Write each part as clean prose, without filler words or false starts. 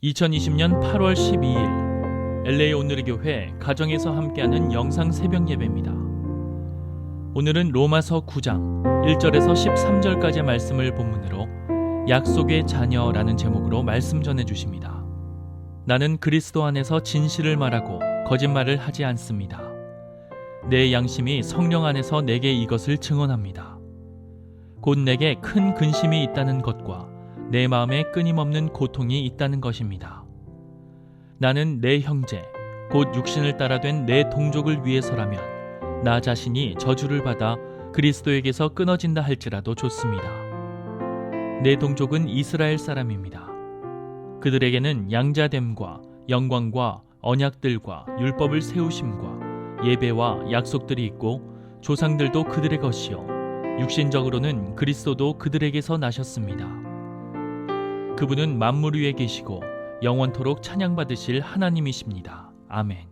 2020년 8월 12일 LA 오늘의 교회 가정에서 함께하는 영상 새벽 예배입니다. 오늘은 로마서 9장 1절에서 13절까지의 말씀을 본문으로 약속의 자녀라는 제목으로 말씀 전해주십니다. 나는 그리스도 안에서 진실을 말하고 거짓말을 하지 않습니다. 내 양심이 성령 안에서 내게 이것을 증언합니다. 곧 내게 큰 근심이 있다는 것과 내 마음에 끊임없는 고통이 있다는 것입니다. 나는 내 형제, 곧 육신을 따라 된 내 동족을 위해서라면 나 자신이 저주를 받아 그리스도에게서 끊어진다 할지라도 좋습니다. 내 동족은 이스라엘 사람입니다. 그들에게는 양자됨과 영광과 언약들과 율법을 세우심과 예배와 약속들이 있고 조상들도 그들의 것이요 육신적으로는 그리스도도 그들에게서 나셨습니다. 그분은 만물 위에 계시고 영원토록 찬양받으실 하나님이십니다. 아멘.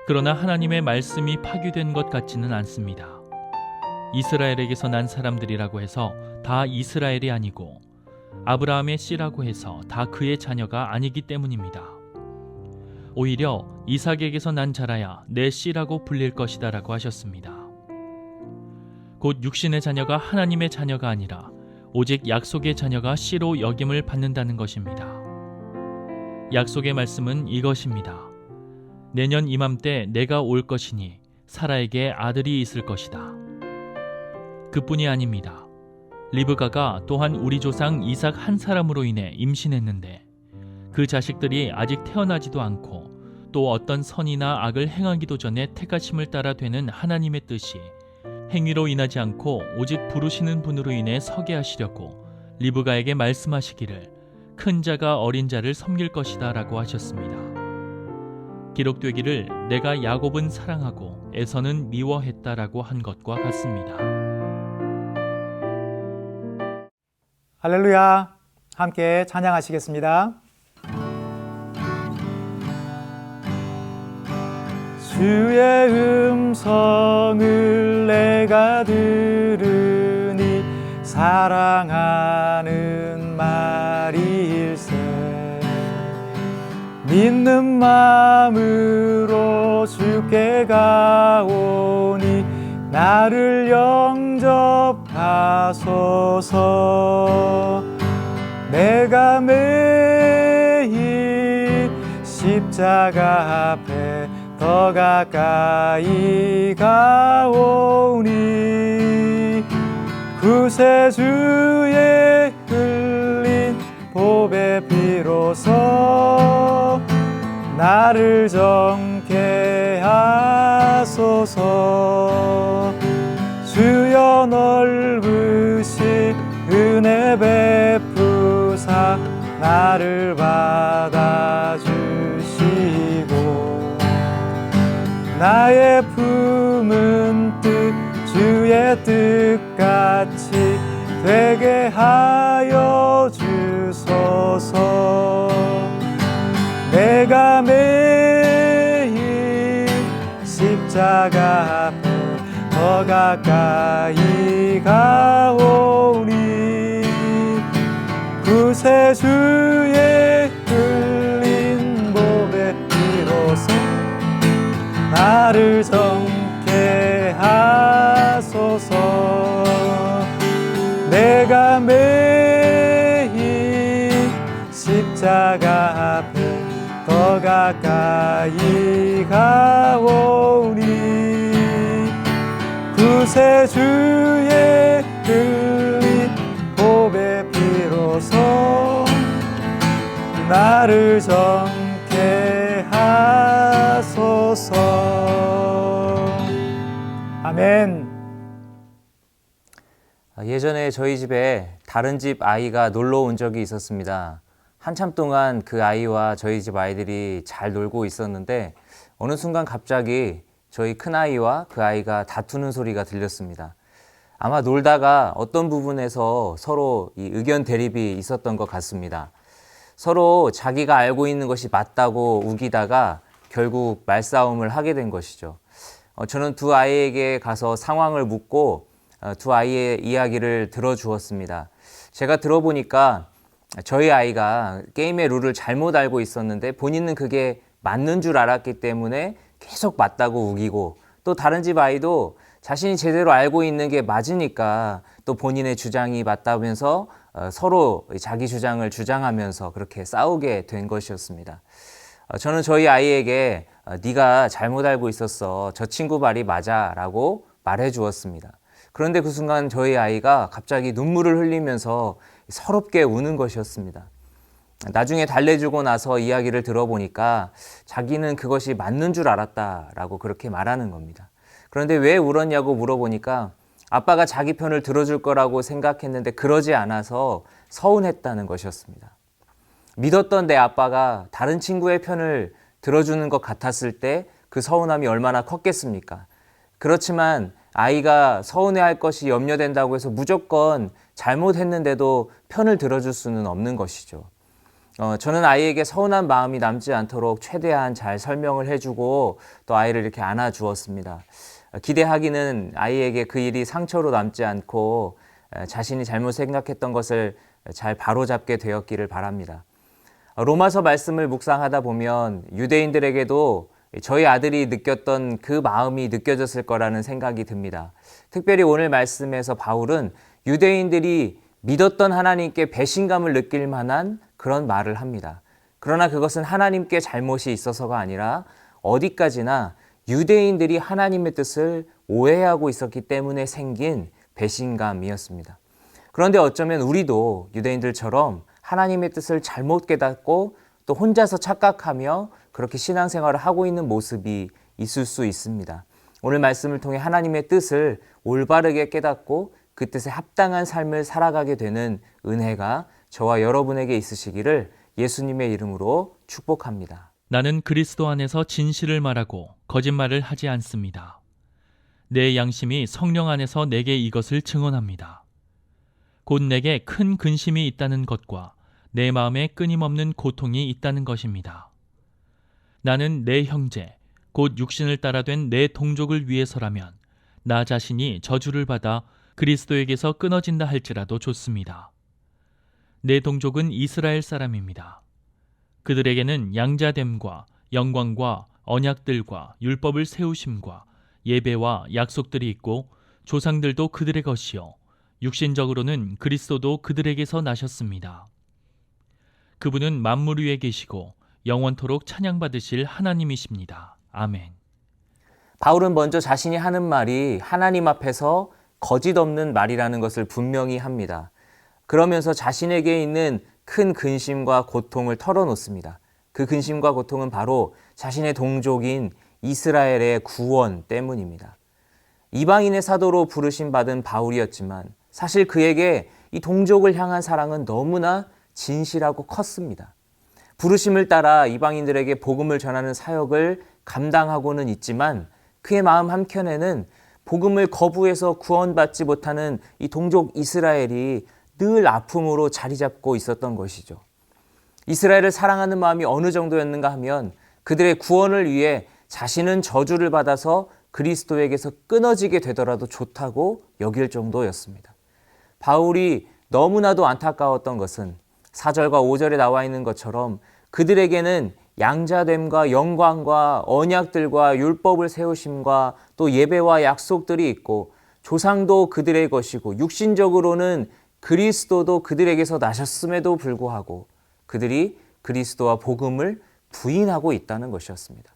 그러나 하나님의 말씀이 파괴된 것 같지는 않습니다. 이스라엘에게서 난 사람들이라고 해서 다 이스라엘이 아니고 아브라함의 씨라고 해서 다 그의 자녀가 아니기 때문입니다. 오히려 이삭에게서 난 자라야 내 씨라고 불릴 것이다 라고 하셨습니다. 곧 육신의 자녀가 하나님의 자녀가 아니라 오직 약속의 자녀가 씨로 여김을 받는다는 것입니다. 약속의 말씀은 이것입니다. 내년 이맘때 내가 올 것이니 사라에게 아들이 있을 것이다. 그뿐이 아닙니다. 리브가가 또한 우리 조상 이삭 한 사람으로 인해 임신했는데 그 자식들이 아직 태어나지도 않고 또 어떤 선이나 악을 행하기도 전에 택하심을 따라 되는 하나님의 뜻이 행위로 인하지 않고 오직 부르시는 분으로 인해 서게 하시려고 리브가에게 말씀하시기를 큰 자가 어린 자를 섬길 것이다 라고 하셨습니다. 기록되기를 내가 야곱은 사랑하고 에서는 미워했다 라고 한 것과 같습니다. 할렐루야, 함께 찬양하시겠습니다. 주의 음성을 내가 들으니 사랑하는 말일세. 믿는 마음으로 주께 가오니 나를 영접하소서. 내가 매일 십자가 앞에 더 가까이 가오니 구세주의 흘린 보배 피로써 나를 정케 하소서. 주여 넓으신 은혜 베푸사 나를 받아주시고 나의 품은 뜻 주의 뜻같이 되게 하여 주소서. 내가 매일 십자가 앞에 더 가까이 가오니 구세주의 흘린 보배 피로써 나를 정케 하소서. 내가 매일 십자가 앞에 더 가까이 가오니 구세주의 흘린 보배 피로써 나를 정케 하소서. 아멘. 예전에 저희 집에 다른 집 아이가 놀러 온 적이 있었습니다. 한참 동안 그 아이와 저희 집 아이들이 잘 놀고 있었는데 어느 순간 갑자기 저희 큰아이와 그 아이가 다투는 소리가 들렸습니다. 아마 놀다가 어떤 부분에서 서로 이 의견 대립이 있었던 것 같습니다. 서로 자기가 알고 있는 것이 맞다고 우기다가 결국 말싸움을 하게 된 것이죠. 저는 두 아이에게 가서 상황을 묻고 두 아이의 이야기를 들어주었습니다. 제가 들어보니까 저희 아이가 게임의 룰을 잘못 알고 있었는데 본인은 그게 맞는 줄 알았기 때문에 계속 맞다고 우기고, 또 다른 집 아이도 자신이 제대로 알고 있는 게 맞으니까 또 본인의 주장이 맞다면서 서로 자기 주장을 주장하면서 그렇게 싸우게 된 것이었습니다. 저는 저희 아이에게 네가 잘못 알고 있었어. 저 친구 말이 맞아 라고 말해 주었습니다. 그런데 그 순간 저희 아이가 갑자기 눈물을 흘리면서 서럽게 우는 것이었습니다. 나중에 달래주고 나서 이야기를 들어보니까 자기는 그것이 맞는 줄 알았다라고 그렇게 말하는 겁니다. 그런데 왜 울었냐고 물어보니까 아빠가 자기 편을 들어줄 거라고 생각했는데 그러지 않아서 서운했다는 것이었습니다. 믿었던 내 아빠가 다른 친구의 편을 들어주는 것 같았을 때 그 서운함이 얼마나 컸겠습니까? 그렇지만 아이가 서운해할 것이 염려된다고 해서 무조건 잘못했는데도 편을 들어줄 수는 없는 것이죠. 저는 아이에게 서운한 마음이 남지 않도록 최대한 잘 설명을 해주고 또 아이를 이렇게 안아주었습니다. 기대하기는 아이에게 그 일이 상처로 남지 않고 자신이 잘못 생각했던 것을 잘 바로잡게 되었기를 바랍니다. 로마서 말씀을 묵상하다 보면 유대인들에게도 저희 아들이 느꼈던 그 마음이 느껴졌을 거라는 생각이 듭니다. 특별히 오늘 말씀에서 바울은 유대인들이 믿었던 하나님께 배신감을 느낄 만한 그런 말을 합니다. 그러나 그것은 하나님께 잘못이 있어서가 아니라 어디까지나 유대인들이 하나님의 뜻을 오해하고 있었기 때문에 생긴 배신감이었습니다. 그런데 어쩌면 우리도 유대인들처럼 하나님의 뜻을 잘못 깨닫고 또 혼자서 착각하며 그렇게 신앙생활을 하고 있는 모습이 있을 수 있습니다. 오늘 말씀을 통해 하나님의 뜻을 올바르게 깨닫고 그 뜻에 합당한 삶을 살아가게 되는 은혜가 저와 여러분에게 있으시기를 예수님의 이름으로 축복합니다. 나는 그리스도 안에서 진실을 말하고 거짓말을 하지 않습니다. 내 양심이 성령 안에서 내게 이것을 증언합니다. 곧 내게 큰 근심이 있다는 것과 내 마음에 끊임없는 고통이 있다는 것입니다. 나는 내 형제, 곧 육신을 따라 된 내 동족을 위해서라면 나 자신이 저주를 받아 그리스도에게서 끊어진다 할지라도 좋습니다. 내 동족은 이스라엘 사람입니다. 그들에게는 양자됨과 영광과 언약들과 율법을 세우심과 예배와 약속들이 있고 조상들도 그들의 것이요 육신적으로는 그리스도도 그들에게서 나셨습니다. 그분은 만물 위에 계시고 영원토록 찬양받으실 하나님이십니다. 아멘. 바울은 먼저 자신이 하는 말이 하나님 앞에서 거짓 없는 말이라는 것을 분명히 합니다. 그러면서 자신에게 있는 큰 근심과 고통을 털어놓습니다. 그 근심과 고통은 바로 자신의 동족인 이스라엘의 구원 때문입니다. 이방인의 사도로 부르심 받은 바울이었지만 사실 그에게 이 동족을 향한 사랑은 너무나 진실하고 컸습니다. 부르심을 따라 이방인들에게 복음을 전하는 사역을 감당하고는 있지만 그의 마음 한켠에는 복음을 거부해서 구원받지 못하는 이 동족 이스라엘이 늘 아픔으로 자리 잡고 있었던 것이죠. 이스라엘을 사랑하는 마음이 어느 정도였는가 하면 그들의 구원을 위해 자신은 저주를 받아서 그리스도에게서 끊어지게 되더라도 좋다고 여길 정도였습니다. 바울이 너무나도 안타까웠던 것은 4절과 5절에 나와 있는 것처럼 그들에게는 양자됨과 영광과 언약들과 율법을 세우심과 또 예배와 약속들이 있고 조상도 그들의 것이고 육신적으로는 그리스도도 그들에게서 나셨음에도 불구하고 그들이 그리스도와 복음을 부인하고 있다는 것이었습니다.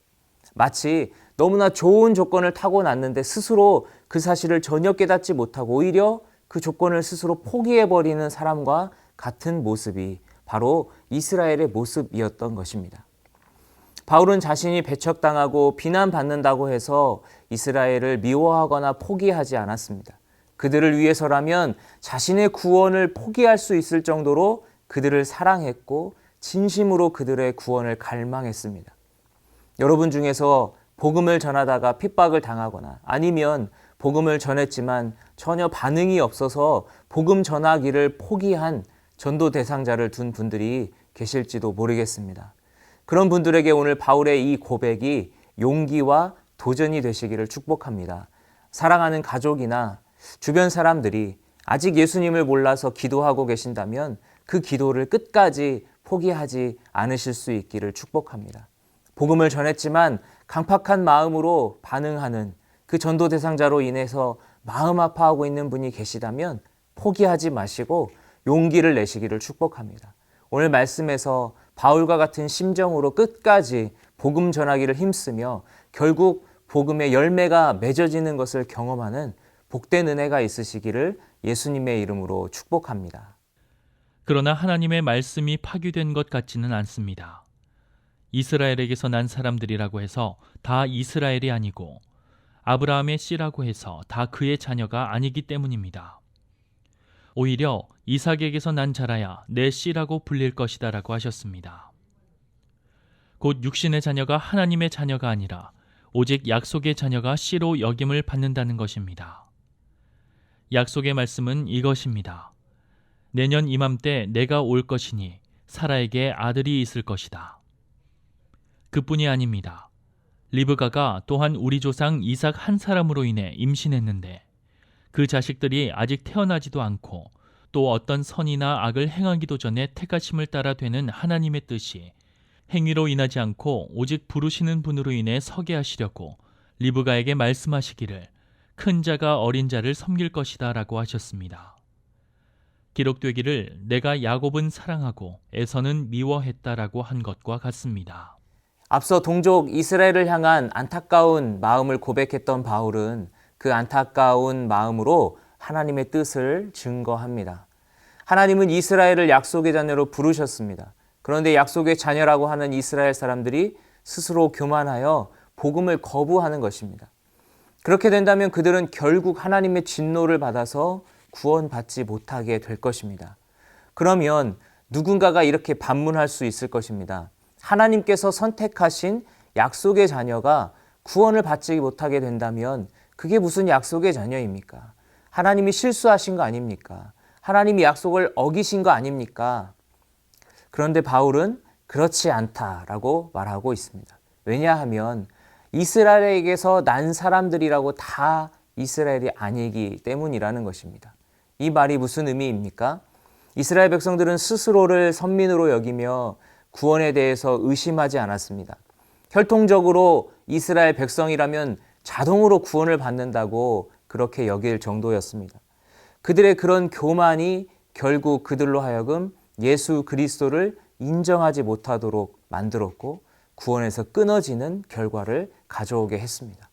마치 너무나 좋은 조건을 타고났는데 스스로 그 사실을 전혀 깨닫지 못하고 오히려 그 조건을 스스로 포기해버리는 사람과 같은 모습이 바로 이스라엘의 모습이었던 것입니다. 바울은 자신이 배척당하고 비난받는다고 해서 이스라엘을 미워하거나 포기하지 않았습니다. 그들을 위해서라면 자신의 구원을 포기할 수 있을 정도로 그들을 사랑했고 진심으로 그들의 구원을 갈망했습니다. 여러분 중에서 복음을 전하다가 핍박을 당하거나 아니면 복음을 전했지만 전혀 반응이 없어서 복음 전하기를 포기한 전도 대상자를 둔 분들이 계실지도 모르겠습니다. 그런 분들에게 오늘 바울의 이 고백이 용기와 도전이 되시기를 축복합니다. 사랑하는 가족이나 주변 사람들이 아직 예수님을 몰라서 기도하고 계신다면 그 기도를 끝까지 포기하지 않으실 수 있기를 축복합니다. 복음을 전했지만 강팍한 마음으로 반응하는 그 전도 대상자로 인해서 마음 아파하고 있는 분이 계시다면 포기하지 마시고 용기를 내시기를 축복합니다. 오늘 말씀에서 바울과 같은 심정으로 끝까지 복음 전하기를 힘쓰며 결국 복음의 열매가 맺어지는 것을 경험하는 복된 은혜가 있으시기를 예수님의 이름으로 축복합니다. 그러나 하나님의 말씀이 파괴된 것 같지는 않습니다. 이스라엘에게서 난 사람들이라고 해서 다 이스라엘이 아니고 아브라함의 씨라고 해서 다 그의 자녀가 아니기 때문입니다. 오히려 이삭에게서 난 자라야 내 씨라고 불릴 것이다 라고 하셨습니다. 곧 육신의 자녀가 하나님의 자녀가 아니라 오직 약속의 자녀가 씨로 여김을 받는다는 것입니다. 약속의 말씀은 이것입니다. 내년 이맘때 내가 올 것이니 사라에게 아들이 있을 것이다. 그뿐이 아닙니다. 리브가가 또한 우리 조상 이삭 한 사람으로 인해 임신했는데 그 자식들이 아직 태어나지도 않고 또 어떤 선이나 악을 행하기도 전에 택하심을 따라 되는 하나님의 뜻이 행위로 인하지 않고 오직 부르시는 분으로 인해 서게 하시려고 리브가에게 말씀하시기를 큰 자가 어린 자를 섬길 것이다 라고 하셨습니다. 기록되기를 내가 야곱은 사랑하고 에서는 미워했다라고 한 것과 같습니다. 앞서 동족 이스라엘을 향한 안타까운 마음을 고백했던 바울은 그 안타까운 마음으로 하나님의 뜻을 증거합니다. 하나님은 이스라엘을 약속의 자녀로 부르셨습니다. 그런데 약속의 자녀라고 하는 이스라엘 사람들이 스스로 교만하여 복음을 거부하는 것입니다. 그렇게 된다면 그들은 결국 하나님의 진노를 받아서 구원받지 못하게 될 것입니다. 그러면 누군가가 이렇게 반문할 수 있을 것입니다. 하나님께서 선택하신 약속의 자녀가 구원을 받지 못하게 된다면 그게 무슨 약속의 자녀입니까? 하나님이 실수하신 거 아닙니까? 하나님이 약속을 어기신 거 아닙니까? 그런데 바울은 그렇지 않다라고 말하고 있습니다. 왜냐하면 이스라엘에게서 난 사람들이라고 다 이스라엘이 아니기 때문이라는 것입니다. 이 말이 무슨 의미입니까? 이스라엘 백성들은 스스로를 선민으로 여기며 구원에 대해서 의심하지 않았습니다. 혈통적으로 이스라엘 백성이라면 자동으로 구원을 받는다고 그렇게 여길 정도였습니다. 그들의 그런 교만이 결국 그들로 하여금 예수 그리스도를 인정하지 못하도록 만들었고 구원에서 끊어지는 결과를 가져오게 했습니다.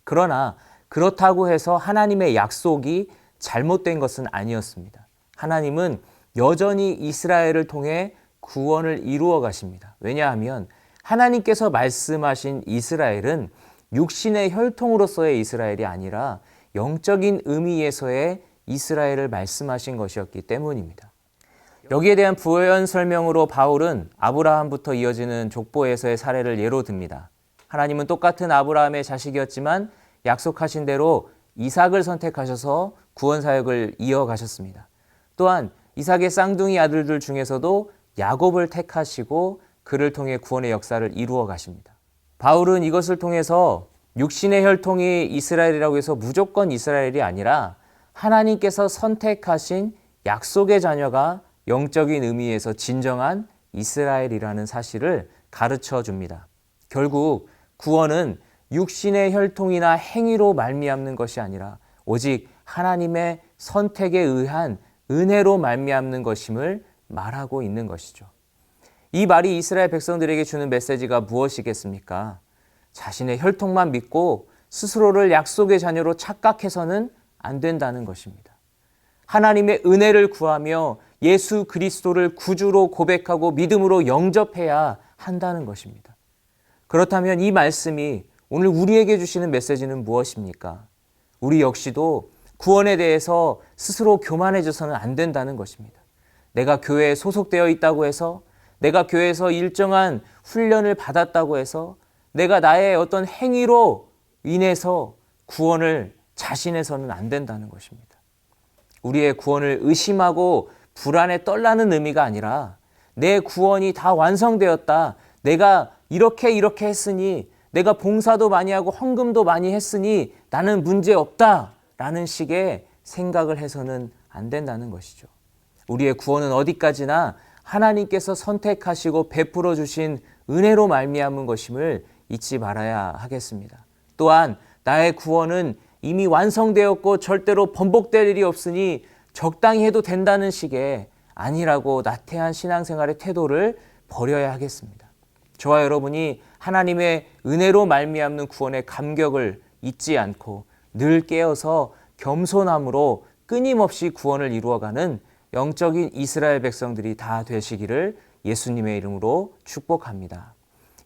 그러나 그렇다고 해서 하나님의 약속이 잘못된 것은 아니었습니다. 하나님은 여전히 이스라엘을 통해 구원을 이루어 가십니다. 왜냐하면 하나님께서 말씀하신 이스라엘은 육신의 혈통으로서의 이스라엘이 아니라 영적인 의미에서의 이스라엘을 말씀하신 것이었기 때문입니다. 여기에 대한 부연 설명으로 바울은 아브라함부터 이어지는 족보에서의 사례를 예로 듭니다. 하나님은 똑같은 아브라함의 자식이었지만 약속하신 대로 이삭을 선택하셔서 구원 사역을 이어가셨습니다. 또한 이삭의 쌍둥이 아들들 중에서도 야곱을 택하시고 그를 통해 구원의 역사를 이루어 가십니다. 바울은 이것을 통해서 육신의 혈통이 이스라엘이라고 해서 무조건 이스라엘이 아니라 하나님께서 선택하신 약속의 자녀가 영적인 의미에서 진정한 이스라엘이라는 사실을 가르쳐 줍니다. 결국 구원은 육신의 혈통이나 행위로 말미암는 것이 아니라 오직 하나님의 선택에 의한 은혜로 말미암는 것임을 말하고 있는 것이죠. 이 말이 이스라엘 백성들에게 주는 메시지가 무엇이겠습니까? 자신의 혈통만 믿고 스스로를 약속의 자녀로 착각해서는 안 된다는 것입니다. 하나님의 은혜를 구하며 예수 그리스도를 구주로 고백하고 믿음으로 영접해야 한다는 것입니다. 그렇다면 이 말씀이 오늘 우리에게 주시는 메시지는 무엇입니까? 우리 역시도 구원에 대해서 스스로 교만해져서는 안 된다는 것입니다. 내가 교회에 소속되어 있다고 해서, 내가 교회에서 일정한 훈련을 받았다고 해서, 내가 나의 어떤 행위로 인해서 구원을 자신해서는 안 된다는 것입니다. 우리의 구원을 의심하고 불안에 떨라는 의미가 아니라 내 구원이 다 완성되었다. 내가 이렇게 했으니, 내가 봉사도 많이 하고 헌금도 많이 했으니 나는 문제 없다 라는 식의 생각을 해서는 안 된다는 것이죠. 우리의 구원은 어디까지나 하나님께서 선택하시고 베풀어 주신 은혜로 말미암은 것임을 잊지 말아야 하겠습니다. 또한 나의 구원은 이미 완성되었고 절대로 번복될 일이 없으니 적당히 해도 된다는 식의 아니라고 나태한 신앙생활의 태도를 버려야 하겠습니다. 저와 여러분이 하나님의 은혜로 말미암는 구원의 감격을 잊지 않고 늘 깨어서 겸손함으로 끊임없이 구원을 이루어가는 영적인 이스라엘 백성들이 다 되시기를 예수님의 이름으로 축복합니다.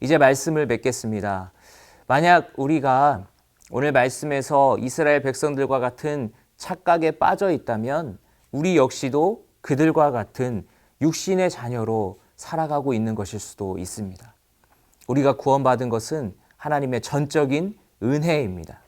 이제 말씀을 맺겠습니다. 만약 우리가 오늘 말씀에서 이스라엘 백성들과 같은 착각에 빠져 있다면 우리 역시도 그들과 같은 육신의 자녀로 살아가고 있는 것일 수도 있습니다. 우리가 구원받은 것은 하나님의 전적인 은혜입니다.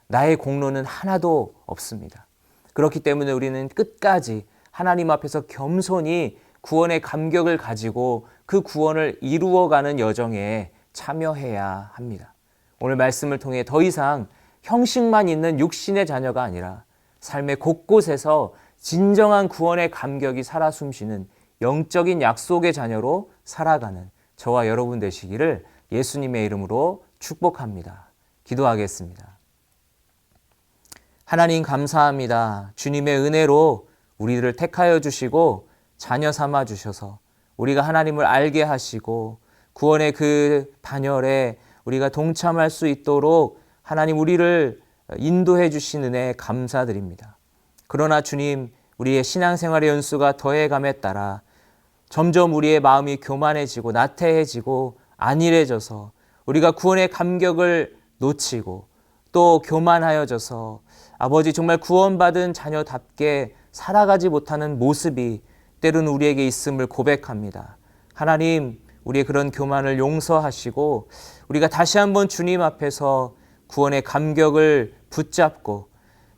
나의 공로는 하나도 없습니다. 그렇기 때문에 우리는 끝까지 하나님 앞에서 겸손히 구원의 감격을 가지고 그 구원을 이루어가는 여정에 참여해야 합니다. 오늘 말씀을 통해 더 이상 형식만 있는 육신의 자녀가 아니라 삶의 곳곳에서 진정한 구원의 감격이 살아 숨쉬는 영적인 약속의 자녀로 살아가는 저와 여러분 되시기를 예수님의 이름으로 축복합니다. 기도하겠습니다. 하나님 감사합니다. 주님의 은혜로 우리들을 택하여 주시고 자녀 삼아 주셔서 우리가 하나님을 알게 하시고 구원의 그 반열에 우리가 동참할 수 있도록 하나님 우리를 인도해 주신 은혜 감사드립니다. 그러나 주님, 우리의 신앙생활의 연수가 더해감에 따라 점점 우리의 마음이 교만해지고 나태해지고 안일해져서 우리가 구원의 감격을 놓치고 또 교만하여져서 아버지 정말 구원받은 자녀답게 살아가지 못하는 모습이 때로는 우리에게 있음을 고백합니다. 하나님, 우리의 그런 교만을 용서하시고 우리가 다시 한번 주님 앞에서 구원의 감격을 붙잡고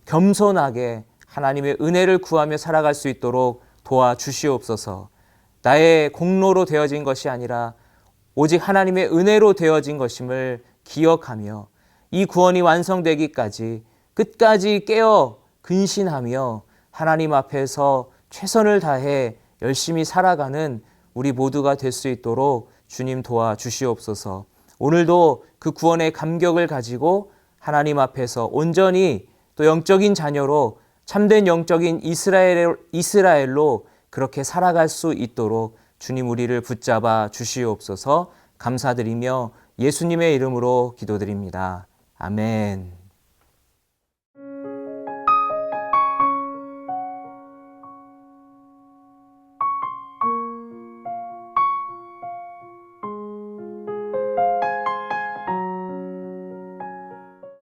겸손하게 하나님의 은혜를 구하며 살아갈 수 있도록 도와주시옵소서. 나의 공로로 되어진 것이 아니라 오직 하나님의 은혜로 되어진 것임을 기억하며 이 구원이 완성되기까지 끝까지 깨어 근신하며 하나님 앞에서 최선을 다해 열심히 살아가는 우리 모두가 될 수 있도록 주님 도와주시옵소서. 오늘도 그 구원의 감격을 가지고 하나님 앞에서 온전히 또 영적인 자녀로 참된 영적인 이스라엘로 그렇게 살아갈 수 있도록 주님 우리를 붙잡아 주시옵소서. 감사드리며 예수님의 이름으로 기도드립니다. 아멘.